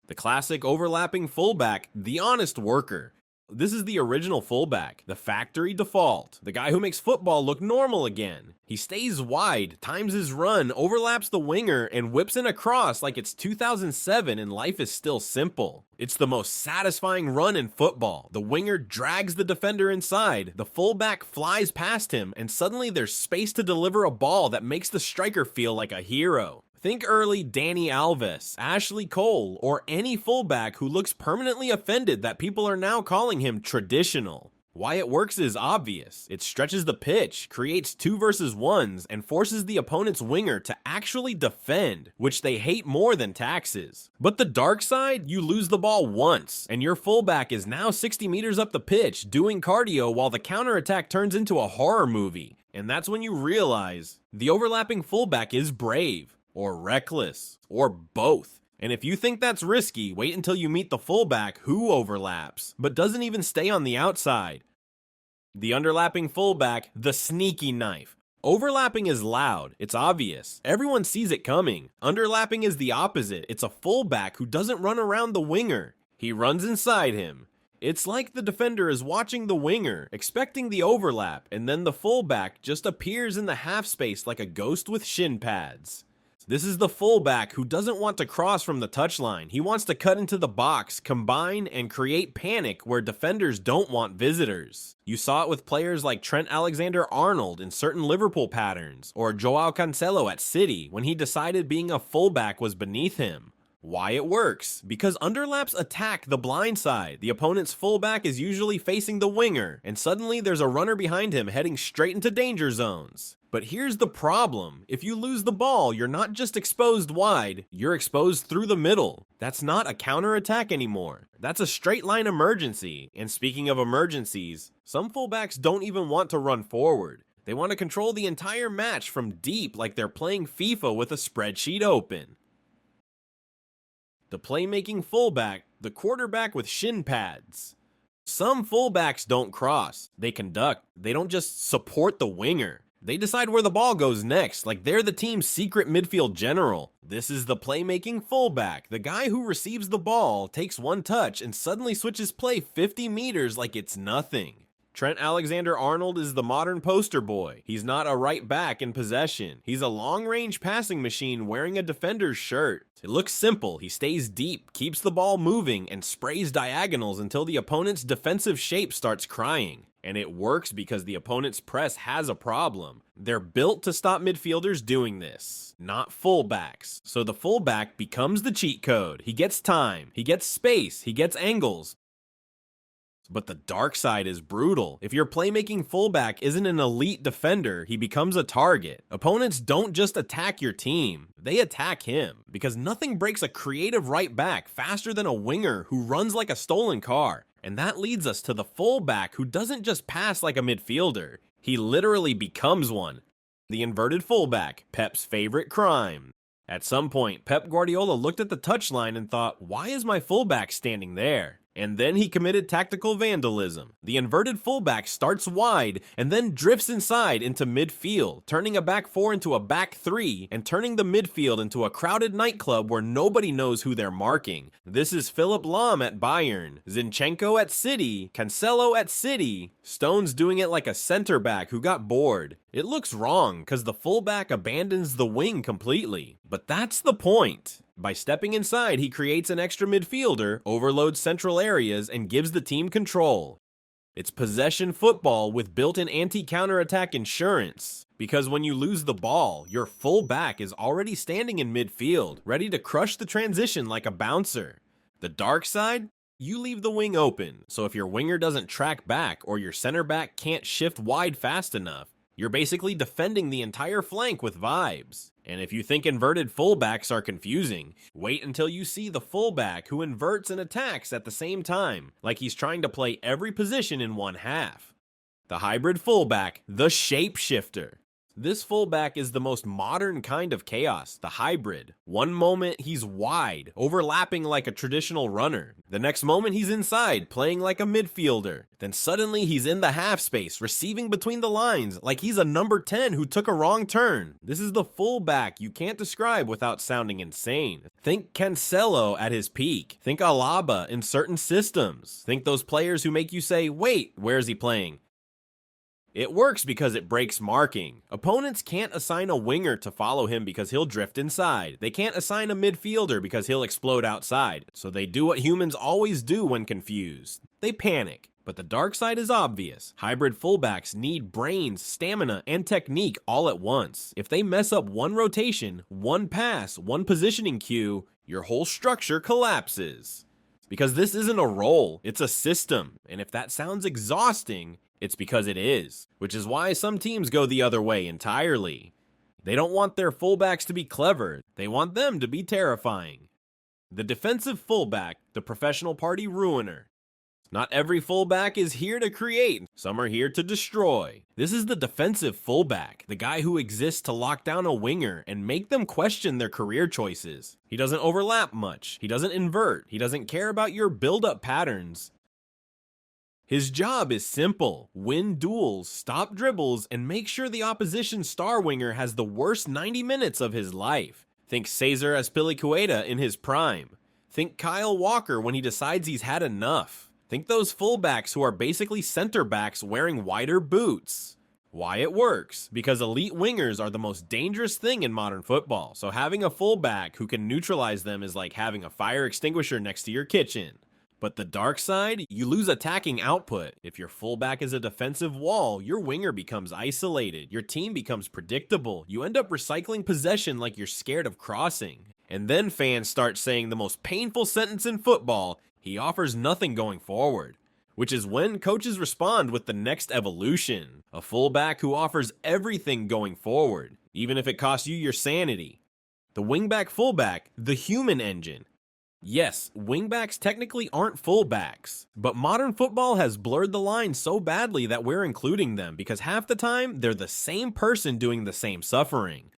The classic overlapping fullback, the honest worker. This is the original fullback, the factory default, the guy who makes football look normal again. He stays wide, times his run, overlaps the winger, and whips in a cross like it's 2007 and life is still simple. It's the most satisfying run in football. The winger drags the defender inside, the fullback flies past him, and suddenly there's space to deliver a ball that makes the striker feel like a hero. Think early Dani Alves, Ashley Cole, or any fullback who looks permanently offended that people are now calling him traditional. Why it works is obvious. It stretches the pitch, creates 2 versus 1s, and forces the opponent's winger to actually defend, which they hate more than taxes. But the dark side, you lose the ball once, and your fullback is now 60 meters up the pitch doing cardio while the counterattack turns into a horror movie. And that's when you realize the overlapping fullback is brave, or reckless, or both. And if you think that's risky, wait until you meet the fullback who overlaps, but doesn't even stay on the outside. The underlapping fullback, the sneaky knife. Overlapping is loud, it's obvious, everyone sees it coming. Underlapping is the opposite, it's a fullback who doesn't run around the winger. He runs inside him. It's like the defender is watching the winger, expecting the overlap, and then the fullback just appears in the half space like a ghost with shin pads. This is the fullback who doesn't want to cross from the touchline. He wants to cut into the box, combine, and create panic where defenders don't want visitors. You saw it with players like Trent Alexander-Arnold in certain Liverpool patterns, or Joao Cancelo at City when he decided being a fullback was beneath him. Why it works? Because underlaps attack the blind side. The opponent's fullback is usually facing the winger, and suddenly there's a runner behind him heading straight into danger zones. But here's the problem. If you lose the ball, you're not just exposed wide, you're exposed through the middle. That's not a counterattack anymore. That's a straight line emergency. And speaking of emergencies, some fullbacks don't even want to run forward. They want to control the entire match from deep like they're playing FIFA with a spreadsheet open. The playmaking fullback, the quarterback with shin pads. Some fullbacks don't cross, they conduct. They don't just support the winger. They decide where the ball goes next, like they're the team's secret midfield general. This is the playmaking fullback, the guy who receives the ball, takes one touch, and suddenly switches play 50 meters like it's nothing. Trent Alexander-Arnold is the modern poster boy. He's not a right back in possession. He's a long-range passing machine wearing a defender's shirt. It looks simple. He stays deep, keeps the ball moving, and sprays diagonals until the opponent's defensive shape starts crying. And it works because the opponent's press has a problem. They're built to stop midfielders doing this, not fullbacks. So the fullback becomes the cheat code. He gets time, he gets space, he gets angles. But the dark side is brutal. If your playmaking fullback isn't an elite defender, he becomes a target. Opponents don't just attack your team, they attack him. Because nothing breaks a creative right back faster than a winger who runs like a stolen car. And that leads us to the fullback who doesn't just pass like a midfielder, he literally becomes one. The inverted fullback, Pep's favorite crime. At some point, Pep Guardiola looked at the touchline and thought, why is my fullback standing there? And then he committed tactical vandalism. The inverted fullback starts wide and then drifts inside into midfield, turning a back 4 into a back 3 and turning the midfield into a crowded nightclub where nobody knows who they're marking. This is Philipp Lahm at Bayern, Zinchenko at City, Cancelo at City, Stones doing it like a center back who got bored. It looks wrong because the fullback abandons the wing completely. But that's the point. By stepping inside, he creates an extra midfielder, overloads central areas, and gives the team control. It's possession football with built-in anti-counterattack insurance. Because when you lose the ball, your fullback is already standing in midfield, ready to crush the transition like a bouncer. The dark side? You leave the wing open, so if your winger doesn't track back or your center back can't shift wide fast enough, you're basically defending the entire flank with vibes. And if you think inverted fullbacks are confusing, wait until you see the fullback who inverts and attacks at the same time, like he's trying to play every position in one half. The hybrid fullback, the shapeshifter. This fullback is the most modern kind of chaos, the hybrid. One moment he's wide, overlapping like a traditional runner. The next moment he's inside, playing like a midfielder. Then suddenly he's in the half space, receiving between the lines, like he's a number 10 who took a wrong turn. This is the fullback you can't describe without sounding insane. Think Cancelo at his peak. Think Alaba in certain systems. Think those players who make you say, wait, where's he playing? It works because it breaks marking. Opponents can't assign a winger to follow him because he'll drift inside. They can't assign a midfielder because he'll explode outside. So they do what humans always do when confused. They panic. But the dark side is obvious. Hybrid fullbacks need brains, stamina, and technique all at once. If they mess up one rotation, one pass, one positioning cue, your whole structure collapses. Because this isn't a role, it's a system. And if that sounds exhausting, it's because it is, which is why some teams go the other way entirely. They don't want their fullbacks to be clever, they want them to be terrifying. The defensive fullback, the professional party ruiner. Not every fullback is here to create, some are here to destroy. This is the defensive fullback, the guy who exists to lock down a winger and make them question their career choices. He doesn't overlap much, he doesn't invert, he doesn't care about your build-up patterns. His job is simple: win duels, stop dribbles, and make sure the opposition star winger has the worst 90 minutes of his life. Think Cesar Azpilicueta in his prime. Think Kyle Walker when he decides he's had enough. Think those fullbacks who are basically center backs wearing wider boots. Why it works? Because elite wingers are the most dangerous thing in modern football, so having a fullback who can neutralize them is like having a fire extinguisher next to your kitchen. But the dark side, you lose attacking output. If your fullback is a defensive wall, your winger becomes isolated, your team becomes predictable, you end up recycling possession like you're scared of crossing. And then fans start saying the most painful sentence in football: he offers nothing going forward. Which is when coaches respond with the next evolution: a fullback who offers everything going forward, even if it costs you your sanity. The wingback fullback, the human engine. Yes, wingbacks technically aren't fullbacks, but modern football has blurred the line so badly that we're including them because half the time they're the same person doing the same suffering.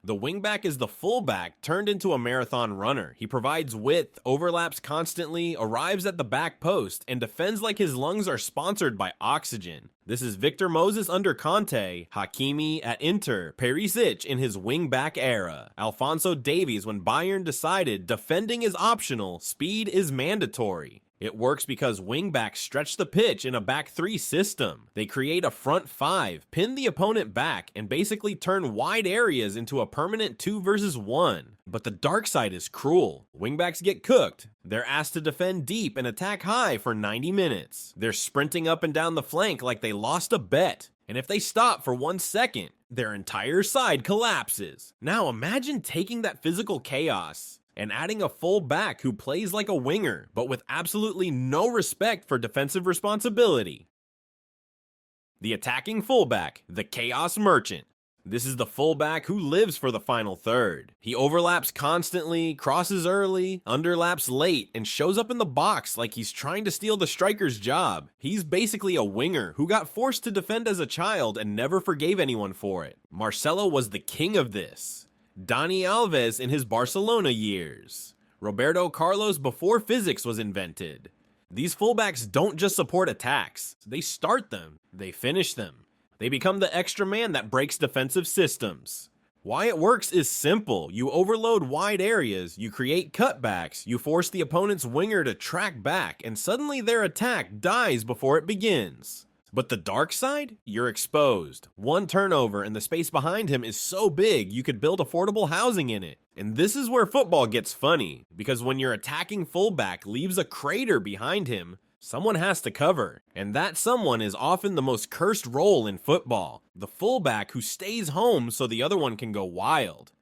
The wingback is the fullback turned into a marathon runner. He provides width, overlaps constantly, arrives at the back post, and defends like his lungs are sponsored by oxygen. This is Victor Moses under Conte, Hakimi at Inter, Perisic in his wingback era, Alphonso Davies when Bayern decided defending is optional, speed is mandatory. It works because wingbacks stretch the pitch in a back three system. They create a front five, pin the opponent back, and basically turn wide areas into a permanent 2 versus 1. But the dark side is cruel. Wingbacks get cooked. They're asked to defend deep and attack high for 90 minutes. They're sprinting up and down the flank like they lost a bet. And if they stop for 1 second, their entire side collapses. Now imagine taking that physical chaos and adding a full back who plays like a winger, but with absolutely no respect for defensive responsibility. The attacking fullback, the chaos merchant. This is the fullback who lives for the final third. He overlaps constantly, crosses early, underlaps late, and shows up in the box like he's trying to steal the striker's job. He's basically a winger who got forced to defend as a child and never forgave anyone for it. Marcelo was the king of this. Dani Alves in his Barcelona years. Roberto Carlos before physics was invented. These fullbacks don't just support attacks, they start them, they finish them. They become the extra man that breaks defensive systems. Why it works is simple. You overload wide areas, you create cutbacks, you force the opponent's winger to track back, and suddenly their attack dies before it begins. But the dark side? You're exposed. One turnover and the space behind him is so big you could build affordable housing in it. And this is where football gets funny, because when your attacking fullback leaves a crater behind him, someone has to cover. And that someone is often the most cursed role in football, the fullback who stays home so the other one can go wild.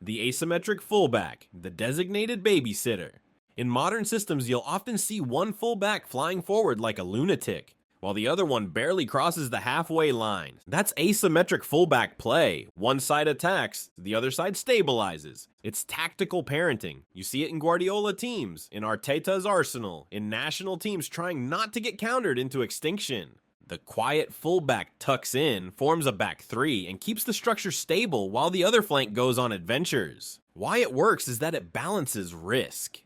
The asymmetric fullback, the designated babysitter. In modern systems, you'll often see one fullback flying forward like a lunatic, while the other one barely crosses the halfway line. That's asymmetric fullback play. One side attacks, the other side stabilizes. It's tactical parenting. You see it in Guardiola teams, in Arteta's Arsenal, in national teams trying not to get countered into extinction. The quiet fullback tucks in, forms a back three, and keeps the structure stable while the other flank goes on adventures. Why it works is that it balances risk.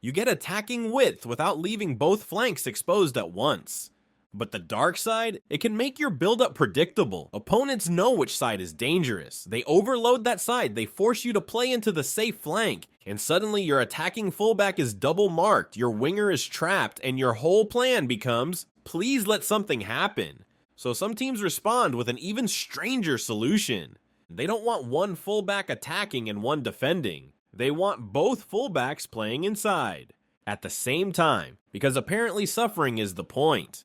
You get attacking width without leaving both flanks exposed at once. But the dark side, it can make your build-up predictable. Opponents know which side is dangerous. They overload that side, they force you to play into the safe flank, and suddenly your attacking fullback is double marked, your winger is trapped, and your whole plan becomes, please let something happen. So some teams respond with an even stranger solution. They don't want one fullback attacking and one defending. They want both fullbacks playing inside at the same time, because apparently suffering is the point.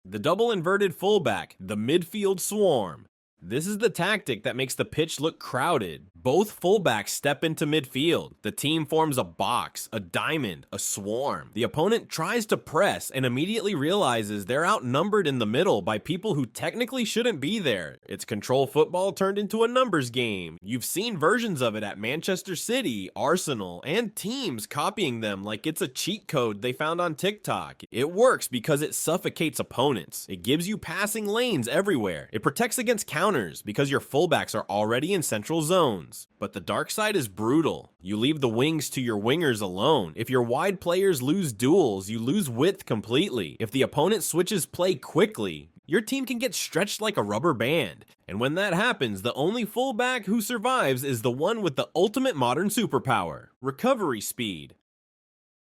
The double inverted fullback, the midfield swarm. This is the tactic that makes the pitch look crowded. Both fullbacks step into midfield. The team forms a box, a diamond, a swarm. The opponent tries to press and immediately realizes they're outnumbered in the middle by people who technically shouldn't be there. It's control football turned into a numbers game. You've seen versions of it at Manchester City, Arsenal, and teams copying them like it's a cheat code they found on TikTok. It works because it suffocates opponents. It gives you passing lanes everywhere. It protects against counters because your fullbacks are already in central zones. But the dark side is brutal. You leave the wings to your wingers alone. If your wide players lose duels, you lose width completely. If the opponent switches play quickly, your team can get stretched like a rubber band. And when that happens, the only fullback who survives is the one with the ultimate modern superpower, recovery speed.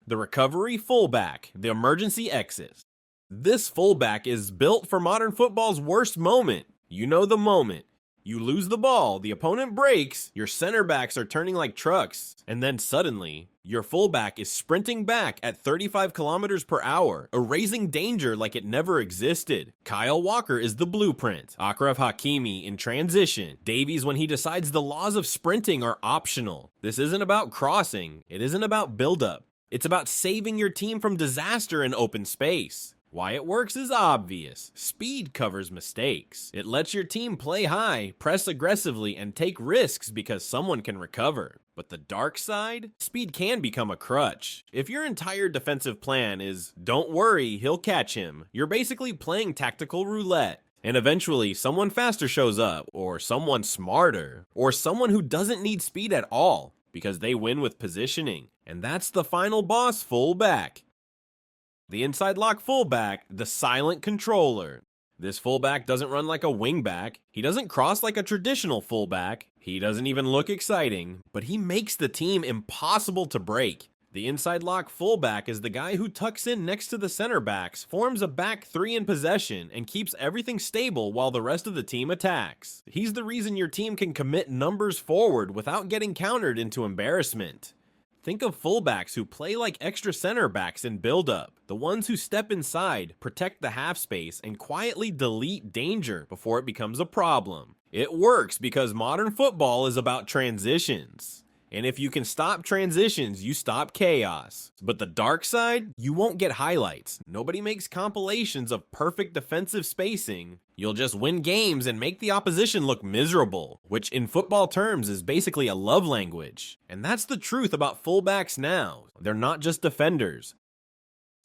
The recovery fullback, the emergency exit. This fullback is built for modern football's worst moment. You know the moment. You lose the ball, the opponent breaks, your center backs are turning like trucks, and then suddenly, your fullback is sprinting back at 35 kilometers per hour, erasing danger like it never existed. Kyle Walker is the blueprint. Achraf Hakimi in transition. Davies when he decides the laws of sprinting are optional. This isn't about crossing. It isn't about build-up. It's about saving your team from disaster in open space. Why it works is obvious. Speed covers mistakes. It lets your team play high, press aggressively, and take risks because someone can recover. But the dark side? Speed can become a crutch. If your entire defensive plan is, don't worry, he'll catch him, you're basically playing tactical roulette. And eventually, someone faster shows up, or someone smarter, or someone who doesn't need speed at all, because they win with positioning. And that's the final boss, fullback. The inside lock fullback, the silent controller. This fullback doesn't run like a wingback. He doesn't cross like a traditional fullback. He doesn't even look exciting, but he makes the team impossible to break. The inside lock fullback is the guy who tucks in next to the center backs, forms a back three in possession, and keeps everything stable while the rest of the team attacks. He's the reason your team can commit numbers forward without getting countered into embarrassment. Think of fullbacks who play like extra center backs in build-up, the ones who step inside, protect the half space, and quietly delete danger before it becomes a problem. It works because modern football is about transitions. And if you can stop transitions, you stop chaos. But the dark side, you won't get highlights. Nobody makes compilations of perfect defensive spacing. You'll just win games and make the opposition look miserable, which in football terms is basically a love language. And that's the truth about fullbacks now. They're not just defenders.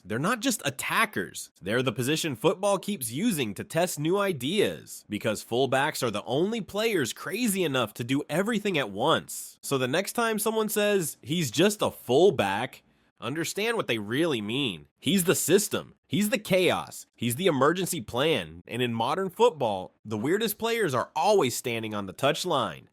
They're not just attackers. They're the position football keeps using to test new ideas, because fullbacks are the only players crazy enough to do everything at once. So the next time someone says, he's just a fullback, understand what they really mean. He's the system. He's the chaos. He's the emergency plan. And in modern football, the weirdest players are always standing on the touchline.